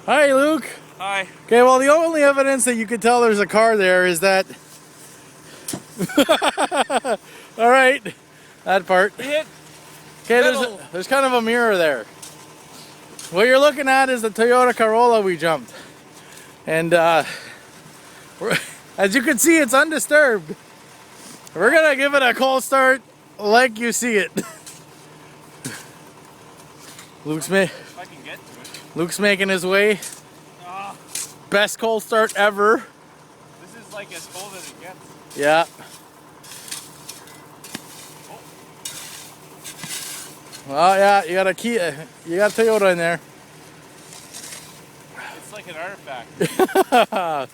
Hi, Luke. Hi. Okay, well, the only evidence that you could tell there's a car there is that... All right, that part. Okay, there's kind of a mirror there. What you're looking at is the Toyota Corolla we jumped. And as you can see, it's undisturbed. We're gonna give it a cold start like you see it. Luke's If I can get to it. Luke's making his way. Best cold start ever. This is like as cold as it gets. Yeah. Oh. Well, yeah, you got a Toyota in there. It's like an artifact.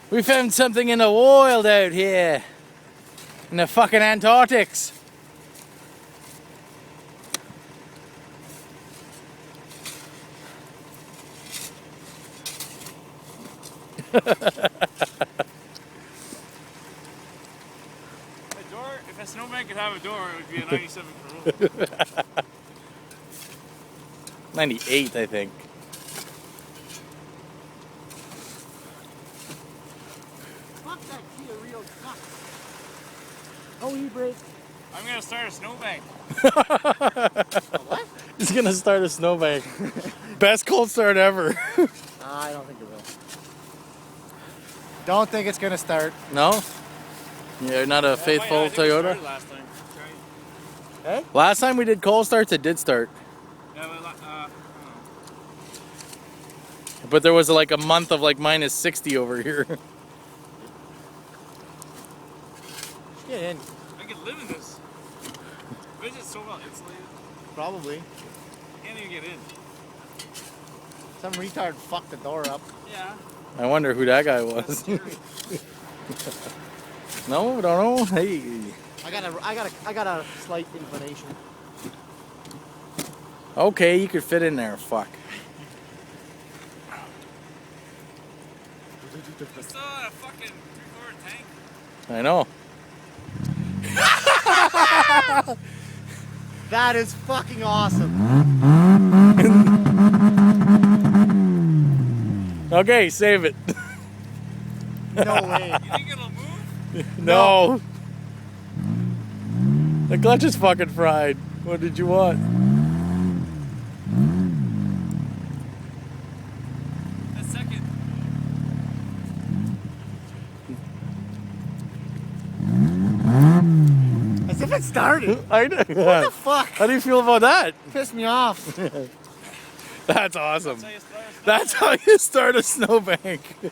We found something in the wild out here. In the fucking Antarctics. A door, if a snowman could have a door, it would be a 97 Corolla. 98, I think. Fuck that Kia Rio sucks. Oh, e-brake. I'm gonna start a snowbank. What? He's gonna start a snowbank. Best cold start ever. I don't think it will. Don't think it's gonna start. No? You're not a faithful Toyota? Last time. Hey? Last time we did cold starts, it did start. Yeah, but, But there was like a month of like minus 60 over here. Get in. I could live in this. But it's so well insulated. Probably. Can't even get in. Some retard fucked the door up. Yeah. I wonder who that guy was. No, don't know. Hey. I got a slight inclination. Okay, you could fit in there. Fuck. It's still in a fucking 3/4 tank. I know. That is fucking awesome. Okay, save it. No way. You think it'll move? No. The clutch is fucking fried. What did you want? A second. As if it started. I know. What the fuck? How do you feel about that? Pissed me off. That's awesome. That's how you start a snowbank. That's how you start a snowbank.